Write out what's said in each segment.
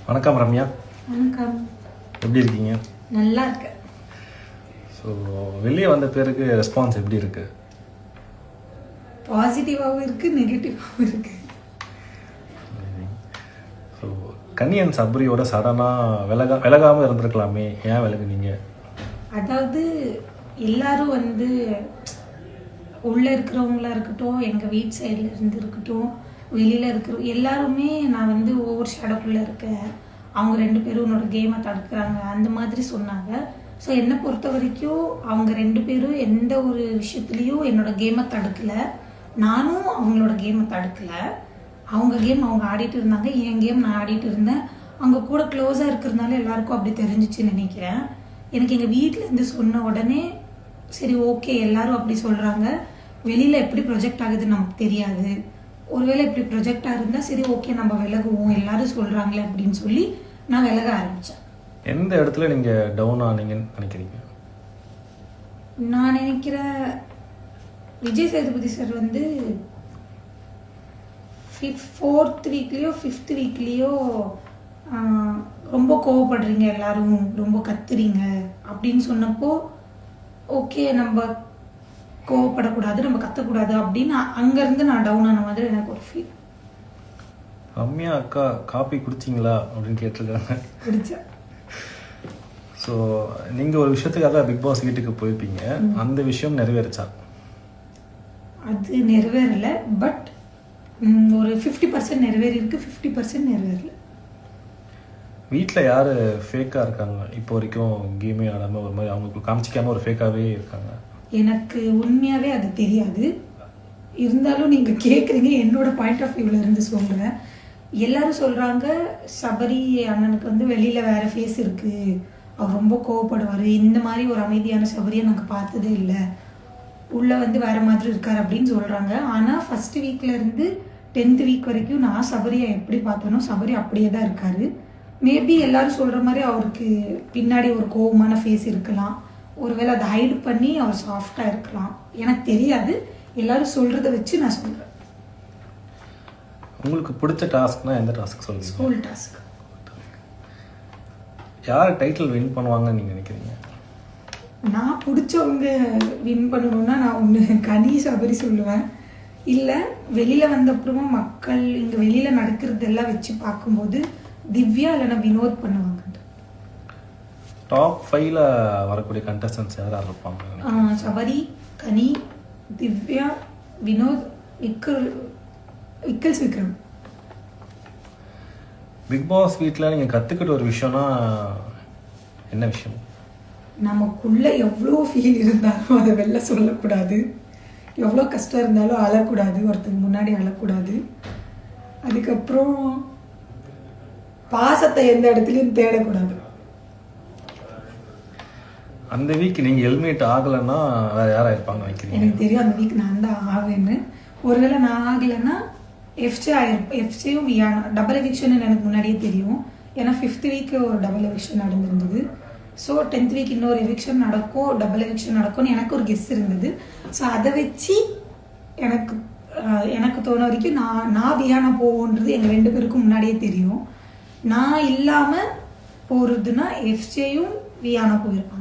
வணக்கம் ரம்யா. வணக்கம். எப்படி இருக்கீங்க? நல்லா இருக்கு. ஸோ வெளியே வந்த பேருக்கு ரெஸ்பான்ஸ் எப்படி இருக்கு? பாசிட்டிவாகவும் இருக்கு, நெகட்டிவாகவும் இருக்கு. ஸோ கன்னியன் சபரியோட சடனாக விலகாமல் இருந்திருக்கலாமே, ஏன் விலகுனீங்க? அதாவது எல்லாரும் உள்ளே இருக்கிறவங்களா இருக்கட்டும், எங்கள் வீட் சைடில் இருந்து இருக்கட்டும், வெளியில் இருக்கிற எல்லாருமே நான் ஒவ்வொரு ஷேடோக்குள்ளே இருக்கேன், அவங்க 2 பேரும் உன்னோட கேமை தடுக்கிறாங்க அந்த மாதிரி சொன்னாங்க. ஸோ என்னை பொறுத்த வரைக்கும் அவங்க 2 பேரும் எந்த ஒரு விஷயத்துலேயும் என்னோட கேமை தடுக்கலை, நானும் அவங்களோட கேமை தடுக்கலை. அவங்க கேம் அவங்க ஆடிட்டு இருந்தாங்க, என் கேம் நான் ஆடிட்டு இருந்தேன். அவங்க கூட க்ளோஸாக இருக்கிறதுனால எல்லாருக்கும் அப்படி தெரிஞ்சிச்சுன்னு நினைக்கிறேன். எனக்கு எங்கள் வீட்டிலேருந்து சொன்ன உடனே சரி ஓகே, எல்லாரும் அப்படி சொல்கிறாங்க, வெளியில் எப்படி ப்ரொஜெக்ட் ஆகுதுன்னு நமக்கு தெரியாது, ஒருவேளை இப்படி ப்ரொஜெக்டாக இருந்தால் சரி ஓகே நம்ம விலகுவோம், எல்லாரும் சொல்கிறாங்களே அப்படின்னு சொல்லி நான் விலக ஆரம்பித்தேன். எந்த இடத்துல நீங்கள் டவுன் ஆனீங்கன்னு நினைக்கிறீங்க? நான் நினைக்கிற Vijay Sethupathi sir 4th வீக்லேயோ 5th வீக்லேயோ ரொம்ப கோவப்படுறீங்க, எல்லாரும் ரொம்ப கத்துறீங்க அப்படின்னு சொன்னப்போ ஓகே நம்ம கோவப்படக்கூடாது, நம்ம கத்தக்கூடாது அப்படின்னு அங்கேருந்து நான் டவுன் ஆன மாதிரி எனக்கு ஒரு ஃபீல். ரம்யா அக்கா காப்பி குடிச்சிங்களா அப்படின்னு கேட்டிருக்காங்க. குடிச்சேன். ஸோ நீங்கள் ஒரு விஷயத்துக்காக பிக் பாஸ் வீட்டுக்கு போயிருப்பீங்க, அந்த விஷயம் நிறைவேறிச்சா? அது நிறைவேறல, பட் ஒரு 50% நிறைவேறி இருக்கு, 50% நிறைவேறல. வீட்டில் யார் ஃபேக்காக இருக்காங்க இப்போ வரைக்கும்? கேமே ஆடாமல் ஒரு மாதிரி அவங்களுக்கு காமிச்சிக்காமல் ஒரு ஃபேக்காகவே இருக்காங்க. எனக்கு உண்மையாகவே அது தெரியாது, இருந்தாலும் நீங்கள் கேட்குறீங்க, என்னோட பாயிண்ட் ஆஃப் வியூவில் இருந்து சொல்கிறேன். எல்லாரும் சொல்கிறாங்க சபரி அண்ணனுக்கு வெளியில் வேறு ஃபேஸ் இருக்குது, அவர் ரொம்ப கோவப்படுவார், இந்த மாதிரி ஒரு அமைதியான சபரியை நாங்கள் பார்த்ததே இல்லை, உள்ளே வேறு மாதிரி இருக்கார் அப்படின்னு சொல்கிறாங்க. ஆனால் ஃபஸ்ட்டு வீக்லேருந்து 10th வீக் வரைக்கும் நான் சபரியை எப்படி பார்த்தேனோ சபரி அப்படியே தான் இருக்கார். மேபி எல்லாரும் சொல்கிற மாதிரி அவருக்கு பின்னாடி ஒரு கோவமான ஃபேஸ் இருக்கலாம், ஒருவேளை அதை ஹைட் பண்ணி அவர் சாஃப்டாக இருக்கலாம், எனக்கு தெரியாது. எல்லாரும் சொல்கிறத வச்சு நான் சொல்கிறேன். உங்களுக்கு பிடிச்ச டாஸ்க்னா எந்த டாஸ்க் சொல்லுங்க? School task. யார் டைட்டில் வின் பண்ணுவாங்கன்னு நீங்கள் நினைக்கிறீங்க? நான் பிடிச்சவங்க வின் பண்ணணும்னா நான் ஒன்று கனி சபரி சொல்லுவேன், இல்லை வெளியில் வந்தப்புறமா மக்கள் இங்கே வெளியில் நடக்கிறதெல்லாம் வச்சு பார்க்கும்போது திவ்யா இல்லைன்னா வினோத் பண்ணுவாங்க. டாப் 5ல வரக்கூடிய கண்டஸ்டன்ஸ் யாராக இருப்பாங்க? சபரி, கனி, திவ்யா, வினோத், விக்கல்ஸ் விக்ரம். பிக் பாஸ் வீட்டில் நீங்கள் கற்றுக்கிட்ட ஒரு விஷயம்னா என்ன விஷயம்? நமக்குள்ள எவ்வளோ ஃபீல் இருந்தாலும் அதை வெளில சொல்லக்கூடாது, எவ்வளோ கஷ்டம் இருந்தாலும் அழக்கூடாது, ஒருத்தருக்கு முன்னாடி அழக்கூடாது. அதுக்கப்புறம் பாசத்தை எந்த இடத்துலையும் தேடக்கூடாது. அந்த வீக் நீங்கள் எலிமினேட் ஆகலைன்னா வேறு யாராக இருப்பாங்க நினைக்கிறீங்க? எனக்கு தெரியும் அந்த வீக் நான் தான் ஆவேன்னு. ஒருவேளை நான் ஆகலைன்னா எஃப்ஜேயும் வியானா டபுள் எவிக்ஷன் எனக்கு முன்னாடியே தெரியும், ஏன்னா 5th வீக் ஒரு டபுள் எவிக்ஷன் நடந்திருந்தது. ஸோ 10th வீக் இன்னொரு எவிக்ஷன் நடக்கும், டபுள் எவிக்ஷன் நடக்கும்னு எனக்கு ஒரு கெஸ் இருந்தது. ஸோ அதை வச்சு எனக்கு தோண வரைக்கும் நான் வியானா போவோன்றது எங்கள் 2 பேருக்கும் முன்னாடியே தெரியும். நான் இல்லாமல் போகிறதுனா எஃப்ஜேயும் வியானா போயிருப்பாங்க.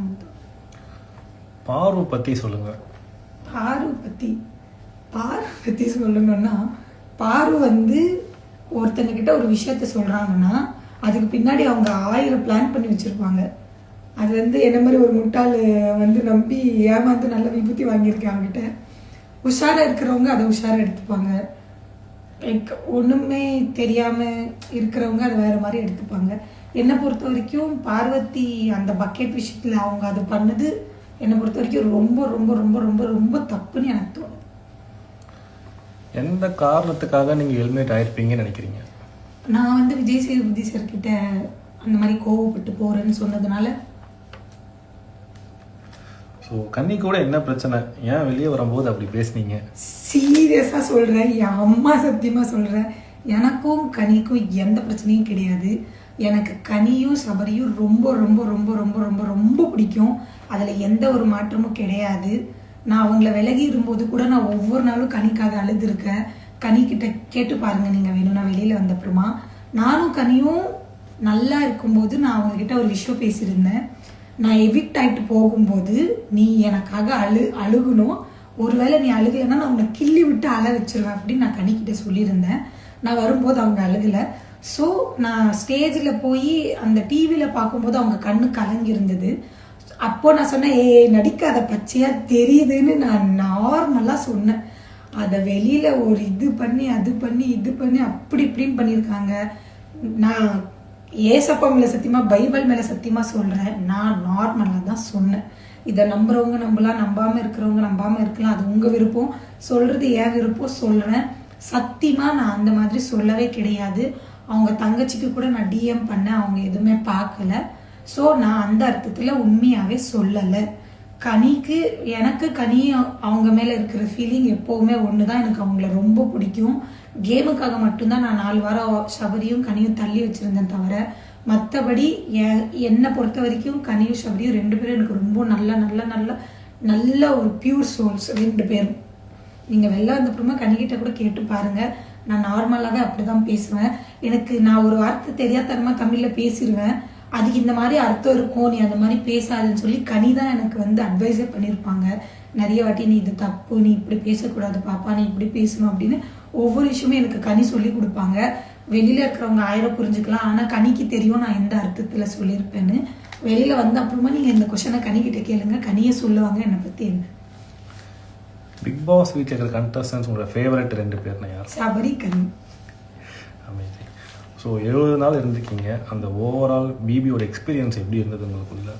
பாரு பற்றி சொல்லுங்கள். பாரு பற்றி சொல்லணும்னா, பாரு ஒருத்தங்க கிட்ட ஒரு விஷயத்த சொல்கிறாங்கன்னா அதுக்கு பின்னாடி அவங்க 1000 பிளான் பண்ணி வச்சுருப்பாங்க. அது என்ன மாதிரி ஒரு முட்டாள் நம்பி ஏமாந்து நல்ல விபூத்தி வாங்கியிருக்கேன் அவங்ககிட்ட. உஷாராக இருக்கிறவங்க அதை உஷாராக எடுத்துப்பாங்க, ஒன்றுமே தெரியாமல் இருக்கிறவங்க அதை வேறு மாதிரி எடுத்துப்பாங்க. என்னை பொறுத்த வரைக்கும் பார்வதி அந்த பக்கெட் விஷயத்தில் அவங்க அது பண்ணது என்னை பொறுத்த வரைக்கும் ரொம்ப ரொம்ப ரொம்ப ரொம்ப ரொம்ப தப்புன்னு எனக்கு தோணுது. எந்த காரணத்துக்காக நீங்கள் எலிமினேட் ஆகிருப்பீங்கன்னு நினைக்கிறீங்க? நான் விஜய் சேதுபதி சார்கிட்ட அந்த மாதிரி கோவப்பட்டு போகிறேன்னு சொன்னதுனால. ஸோ கன்னி கூட என்ன பிரச்சனை, ஏன் வெளியே வரும்போது அப்படி பேசுனீங்க? சீரியஸாக சொல்கிறேன், என் அம்மா சத்தியமாக சொல்கிறேன், எனக்கும் கனிக்கும் எந்த பிரச்சனையும் கிடையாது. எனக்கு கனியும் சபரியும் ரொம்ப ரொம்ப ரொம்ப ரொம்ப ரொம்ப ரொம்ப பிடிக்கும், அதில் எந்த ஒரு மாற்றமும் கிடையாது. நான் அவங்கள விலகி இருக்கும்போது கூட நான் ஒவ்வொரு நாளும் கனிக்காக அழுதுருக்கேன். கனிக்கிட்ட கேட்டு பாருங்கள் நீங்கள் வேணும்னா வெளியில் வந்தப்புறமா. நானும் கனியும் நல்லா இருக்கும்போது நான் அவங்ககிட்ட ஒரு விஷயம் பேசியிருந்தேன். நான் எவிக்ட் ஆகிட்டு போகும்போது நீ எனக்காக அழுகணும், ஒருவேளை நீ அழுகலைன்னா நான் உன்னை கிள்ளி விட்டு அழ வச்சிருவேன் அப்படின்னு நான் கனிக்கிட்ட சொல்லியிருந்தேன். நான் வரும்போது அவங்க அழுகலை. ஸோ நான் ஸ்டேஜில் போய் அந்த டிவியில் பார்க்கும்போது அவங்க கண்ணு கலங்கி இருந்தது. அப்போ நான் சொன்னேன், நடிக்காத, பச்சையாக தெரியுதுன்னு நான் நார்மலாக சொன்னேன். அதை வெளியில் ஒரு இது பண்ணி அப்படி இப்படின்னு பண்ணியிருக்காங்க. நான் ஏசப்பா மேலே சத்தியமாக, பைபிள் மேலே சத்தியமாக சொல்கிறேன், நான் நார்மலாக தான் சொன்னேன். இதை நம்புறவங்க நம்பலாம், நம்பாமல் இருக்கிறவங்க நம்பாமல் இருக்கலாம், அது உங்கள் விருப்பம். சொல்கிறது ஏன் விருப்பம் சொல்கிறேன். சத்தியமாக நான் அந்த மாதிரி சொல்லவே கிடையாது. அவங்க தங்கச்சிக்கு கூட நான் டிஎம் பண்ணேன், அவங்க எதுவுமே பார்க்கல. ஸோ நான் அந்த அர்த்தத்தில் உண்மையாகவே சொல்லலை. எனக்கு கனி அவங்க மேலே இருக்கிற ஃபீலிங் எப்போவுமே ஒன்று தான். எனக்கு அவங்கள ரொம்ப பிடிக்கும். கேமுக்காக மட்டும்தான் நான் 4 வாரம் சபரியும் கனியும் தள்ளி வச்சுருந்தேன் தவிர, மற்றபடி என்னை பொறுத்த வரைக்கும் கனியும் சபரியும் 2 பேரும் எனக்கு ரொம்ப நல்ல ஒரு பியூர் சோல்ஸ் 2 பேரும். நீங்கள் வெளில வந்தப்புறமா கனிக்கிட்ட கூட கேட்டு பாருங்கள். நான் நார்மலாகவே அப்படி தான் பேசுவேன். நான் ஒரு வார்த்தை தெரியாதனமாக தமிழில் பேசிடுவேன். அதுக்கு இந்த மாதிரி அர்த்தம் இருக்கும், நீ அந்த மாதிரி பேசாதுன்னு சொல்லி கனி தான் எனக்கு அட்வைஸே பண்ணியிருப்பாங்க நிறைய வாட்டி. நீ இது தப்பு, நீ இப்படி பேசக்கூடாது பாப்பா, நீ இப்படி பேசணும் அப்படின்னு ஒவ்வொரு விஷயமும் எனக்கு கனி சொல்லி கொடுப்பாங்க. வெளியில் இருக்கிறவங்க 1000 புரிஞ்சுக்கலாம், ஆனால் கனிக்கு தெரியும் நான் எந்த அர்த்தத்தில் சொல்லியிருப்பேன்னு. வெளியில் வந்த அப்புறமா நீங்கள் இந்த கொஷனை கனிக்கிட்ட கேளுங்க, கனியை சொல்லுவாங்க என்னை பற்றி என்ன. பிக் பாஸ் வீட்டில் இருக்கிற கண்டஸ்டன்ஸ் உங்களோட ஃபேவரட் 2 பேர்னா யார்? சபரி, கனி. அமேசிங். ஸோ 70 நாள் இருந்திருக்கீங்க. அந்த ஓவரால் பிபியோட எக்ஸ்பீரியன்ஸ் எப்படி இருந்தது உங்களுக்குள்ள?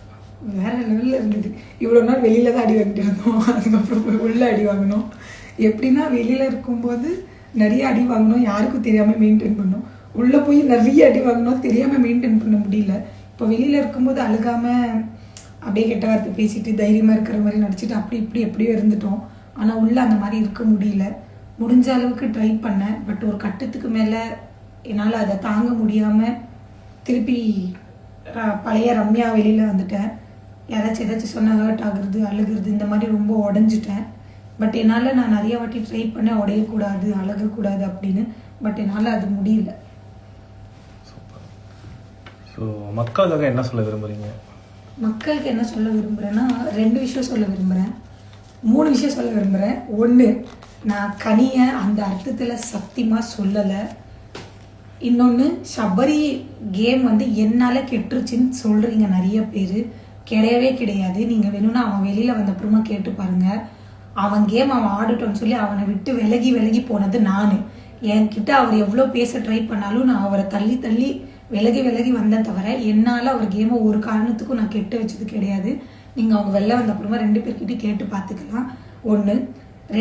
வேற லெவலில் இருந்தது. இவ்வளோ நாள் வெளியில தான் அடி வாங்கிட்டு இருந்தோம், அதுக்கப்புறம் போய் உள்ள அடி வாங்கினோம். எப்படின்னா வெளியில இருக்கும்போது நிறைய அடி வாங்கினோம், யாருக்கும் தெரியாமல் மெயின்டைன் பண்ணோம். உள்ளே போய் நிறைய அடி வாங்கினோம், தெரியாமல் மெயின்டைன் பண்ண முடியல. இப்போ வெளியில் இருக்கும்போது அழுகாமல் அப்படியே கெட்ட வார்த்தை பேசிட்டு தைரியமாக இருக்கிற மாதிரி நடிச்சிட்டு அப்படி எப்படியோ இருந்துட்டோம். ஆனால் உள்ளே அந்த மாதிரி இருக்க முடியல. முடிஞ்ச அளவுக்கு ட்ரை பண்ணேன். பட் ஒரு கட்டத்துக்கு மேலே என்னால் அதை தாங்க முடியாமல் திருப்பி பழைய ரம்யா வெளியில் வந்துட்டேன். ஏதாச்சும் சொன்ன ஹர்ட் ஆகுறது, அழுகிறது, இந்த மாதிரி ரொம்ப உடஞ்சிட்டேன். பட் என்னால் நான் நிறைய வாட்டி ட்ரை பண்ணேன், உடையக்கூடாது, அழகக்கூடாது அப்படின்னு. பட் என்னால் அது முடியல. ஸோ மக்களுக்காக என்ன சொல்ல விரும்புகிறீங்க? மக்களுக்கு என்ன சொல்ல விரும்புகிறேன்னா 2 விஷயம் சொல்ல விரும்புகிறேன், 3 விஷயம் சொல்ல விரும்புகிறேன். 1, நான் கனியை அந்த அர்த்தத்தில் சத்தியமாக சொல்லலை. இன்னொன்று, சபரி கேம் என்னால் கெட்டுருச்சுன்னு சொல்கிறீங்க நிறைய பேர். கிடையவே கிடையாது. நீங்கள் வேணும்னா அவன் வெளியில் வந்த அப்புறமா கேட்டு பாருங்கள். அவன் கேம் அவன் ஆடட்டோன்னு சொல்லி அவனை விட்டு விலகி போனது நான். என்கிட்ட அவர் எவ்வளோ பேச ட்ரை பண்ணாலும் நான் அவரை தள்ளி விலகி வந்தேன் தவிர என்னால் அவர் கேமை ஒரு காரணத்துக்கும் நான் கெட்டு வச்சது கிடையாது. நீங்கள் அவங்க வெளில வந்த அப்புறமா 2 பேர்கிட்ட கேட்டு பார்த்துக்கலாம். 1.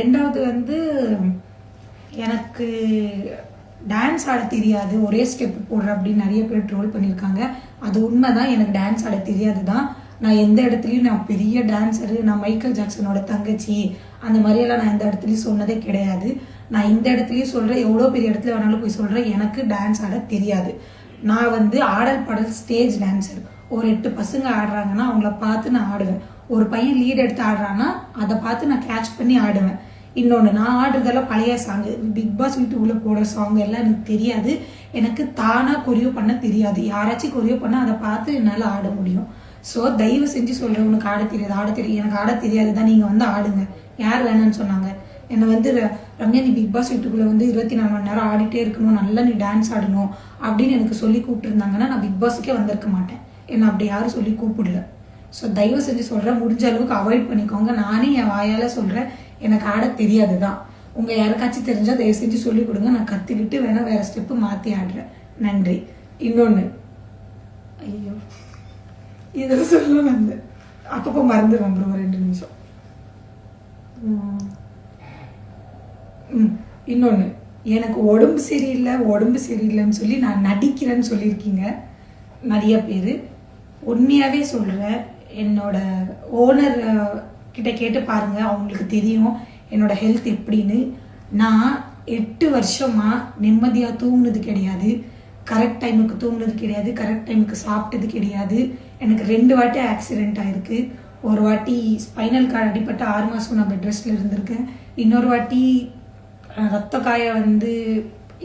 2வது எனக்கு டான்ஸ் ஆட தெரியாது, ஒரே ஸ்டெப் போடுற அப்படின்னு நிறைய பேர் ட்ரோல் பண்ணியிருக்காங்க. அது உண்மைதான், எனக்கு டான்ஸ் ஆட தெரியாது தான். நான் எந்த இடத்துலையும் நான் பெரிய டான்ஸரு, நான் மைக்கேல் ஜாக்சனோட தங்கச்சி, அந்த மாதிரியெல்லாம் நான் எந்த இடத்துலையும் சொன்னதே கிடையாது. நான் இந்த இடத்துலையும் சொல்கிறேன், எவ்வளோ பெரிய இடத்துல வேணாலும் போய் சொல்கிறேன், எனக்கு டான்ஸ் ஆட தெரியாது. நான் ஆடல் பாடல் ஸ்டேஜ் டான்ஸர். ஒரு 8 பசங்க ஆடுறாங்கன்னா அவங்கள பார்த்து நான் ஆடுவேன். ஒரு பையன் லீட் எடுத்து ஆடுறான்னா அதை பார்த்து நான் கேட்ச் பண்ணி ஆடுவேன். இன்னொன்று, நான் ஆடுறதெல்லாம் பழைய சாங்கு, பிக் பாஸ் வீட்டுக்குள்ளே போடுற சாங் எல்லாம் எனக்கு தெரியாது. எனக்கு தானாக கொரியோ பண்ண தெரியாது. யாராச்சும் கொரியோ பண்ண அதை பார்த்து என்னால் ஆட முடியும். ஸோ தயவு செஞ்சு சொல்கிறேன், உனக்கு ஆட தெரியாது. எனக்கு ஆட தெரியாது தான், நீங்கள் ஆடுங்க. யார் வேணான்னு சொன்னாங்க? என்னை ரம்யா, நீ பிக் பாஸ் வீட்டுக்குள்ளே 24 மணி நேரம் ஆடிட்டே இருக்கணும், நல்லா நீ டான்ஸ் ஆடணும் அப்படின்னு எனக்கு சொல்லி கூப்பிட்டுருந்தாங்கன்னா நான் பிக் பாஸுக்கே வந்திருக்க மாட்டேன். என்னை அப்படி யாரும் சொல்லி கூப்பிடல. ஸோ தயவு செஞ்சு சொல்கிறேன், முடிஞ்ச அளவுக்கு அவாய்ட் பண்ணிக்கோங்க. நானே என் வாயால் சொல்கிறேன், எனக்கு ஆட தெரியாது தான். உங்கள் யாருக்காச்சும் தெரிஞ்சால் தயவு செஞ்சு சொல்லிக் கொடுங்க, நான் கற்றுக்கிட்டு வேறு ஸ்டெப்பு மாற்றி ஆடுறேன். நன்றி. இன்னொன்று, ஐயோ இதெல்லாம் சொல்ல வந்தேன், அப்பப்போ மறந்துடுவேன் ப்ரோ, 2 நிமிஷம். இன்னொன்று, எனக்கு உடம்பு சரியில்லைன்னு சொல்லி நான் நடிக்கிறேன்னு சொல்லியிருக்கீங்க நிறைய பேர். உண்மையாகவே சொல்கிறேன், என்னோட ஓனர் கிட்ட கேட்டு பாருங்கள், அவங்களுக்கு தெரியும் என்னோட ஹெல்த் எப்படின்னு. நான் 8 வருஷமாக நிம்மதியாக தூங்குனது கிடையாது, கரெக்ட் டைமுக்கு தூங்குனது கிடையாது, கரெக்ட் டைமுக்கு சாப்பிட்டது கிடையாது. எனக்கு 2 வாட்டி ஆக்சிடெண்ட் ஆகிருக்கு. ஒரு வாட்டி ஸ்பைனல் கார்டு அடிப்பட்டு 6 மாதம் நான் பெட் ரெஸ்ட்டில் இருந்திருக்கேன். இன்னொரு வாட்டி ரத்த காய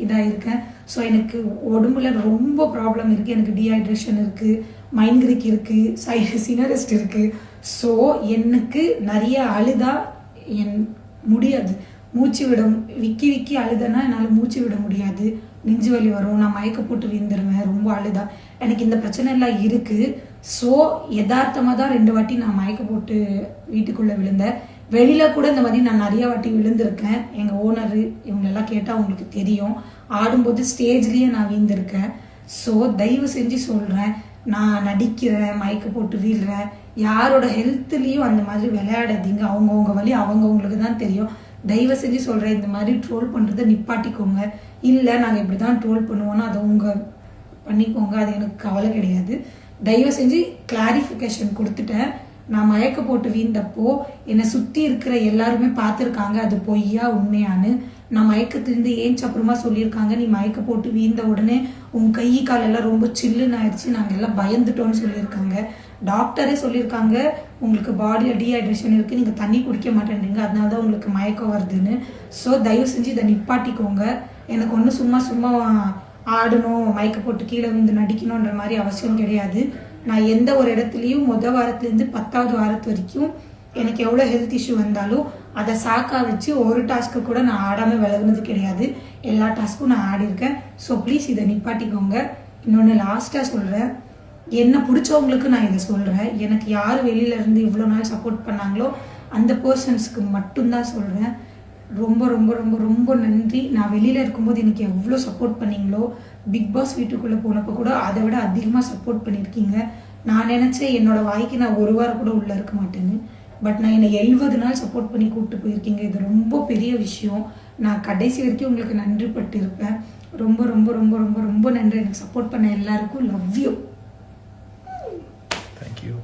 இதாகிருக்கேன். ஸோ எனக்கு உடம்புல ரொம்ப ப்ராப்ளம் இருக்குது. எனக்கு டீஹைட்ரேஷன் இருக்குது, மைக்ரேன் இருக்குது, சினரெஸ்ட் இருக்குது. ஸோ எனக்கு நிறைய அழுதா என் முடியாது, மூச்சு விட விக்கி அழுதனா என்னால் மூச்சு விட முடியாது, நெஞ்சு வலி வரும், நான் மயக்க போட்டு விழுந்துருவேன் ரொம்ப அழுதா. எனக்கு இந்த பிரச்சனை எல்லாம் இருக்குது. ஸோ யதார்த்தமாக தான் 2 வாட்டி நான் மயக்க போட்டு வீட்டுக்குள்ளே விழுந்தேன். வெளியில் கூட இந்த மாதிரி நான் நிறைய வாட்டி விழுந்திருக்கேன். எங்கள் ஓனரு இவங்களெல்லாம் கேட்டால் அவங்களுக்கு தெரியும். ஆடும்போது ஸ்டேஜ்லேயே நான் வீழ்ந்திருக்கேன். ஸோ தயவு செஞ்சு சொல்கிறேன், நான் நடிக்கிறேன், மயக்க போட்டு வீழ்றேன், யாரோட ஹெல்த்லேயும் அந்த மாதிரி விளையாடாதீங்க. அவங்கவுங்க வழி அவங்கவுங்களுக்கு தான் தெரியும். தயவு செஞ்சு சொல்கிறேன், இந்த மாதிரி ட்ரோல் பண்ணுறதை நிப்பாட்டிக்கோங்க. இல்லை நாங்கள் இப்படி தான் ட்ரோல் பண்ணுவோன்னா அதை உங்கள் பண்ணிக்கோங்க, அது எனக்கு கவலை கிடையாது. தயவு செஞ்சு கிளாரிஃபிகேஷன் கொடுத்துட்டேன். நான் மயக்க போட்டு வீழ்ந்தப்போ என்னை சுற்றி இருக்கிற எல்லாருமே பார்த்துருக்காங்க அது பொய்யா உண்மையானு. நான் மயக்கத்துலேருந்து ஏஞ்சி அப்புறமா சொல்லியிருக்காங்க, நீ மயக்க போட்டு வீழ்ந்த உடனே உன் கை காலெல்லாம் ரொம்ப சில்லுன்னு ஆயிடுச்சு, நாங்கள் எல்லாம் பயந்துட்டோன்னு சொல்லியிருக்காங்க. டாக்டரே சொல்லியிருக்காங்க, உங்களுக்கு பாடியில் டீஹைட்ரேஷன் இருக்குது, நீங்கள் தண்ணி குடிக்க மாட்டேன்றீங்க, அதனால தான் உங்களுக்கு மயக்கம் வருதுன்னு. ஸோ தயவு செஞ்சு இதை நிப்பாட்டிக்கோங்க. எனக்கு ஒன்றும் சும்மா ஆடணும், மயக்க போட்டு கீழே விழுந்து நடிக்கணுன்ற மாதிரி அவசியம் கிடையாது. நான் எந்த ஒரு இடத்துலையும் வாரத்துலேருந்து 10வது வாரத்து வரைக்கும் எனக்கு எவ்வளோ ஹெல்த் இஷ்யூ வந்தாலும் அதை சாக்கா வச்சு ஒரு டாஸ்க்கு கூட நான் ஆடாமல் விலகுனது கிடையாது. எல்லா டாஸ்க்கும் நான் ஆடிருக்கேன். ஸோ ப்ளீஸ் இதை நிப்பாட்டிக்கோங்க. இன்னொன்று லாஸ்ட்டாக சொல்கிறேன், என்னை பிடிச்சவங்களுக்கு நான் இதை சொல்கிறேன். எனக்கு யார் வெளியிலேருந்து இவ்வளோ நாள் சப்போர்ட் பண்ணாங்களோ அந்த பர்சன்ஸ்க்கு மட்டும்தான் சொல்கிறேன். ரொம்ப ரொம்ப ரொம்ப ரொம்ப நன்றி. நான் வெளியில் இருக்கும்போது எனக்கு எவ்வளோ சப்போர்ட் பண்ணீங்களோ, பிக் பாஸ் வீட்டுக்குள்ளே போனப்போ கூட அதை விட அதிகமாக சப்போர்ட் பண்ணியிருக்கீங்க. நான் நினச்சேன் என்னோட வாய்க்கு நான் 1 வாரம் கூட உள்ளே இருக்க மாட்டேன்னு. பட் நான் என்னை 70 நாள் சப்போர்ட் பண்ணி கூப்பிட்டு போயிருக்கீங்க. இது ரொம்ப பெரிய விஷயம். நான் கடைசி வரைக்கும் உங்களுக்கு நன்றி பட்டு இருப்பேன். ரொம்ப ரொம்ப ரொம்ப ரொம்ப ரொம்ப நன்றி. எனக்கு சப்போர்ட் பண்ண எல்லாருக்கும் லவ் யூ. தேங்க்யூ.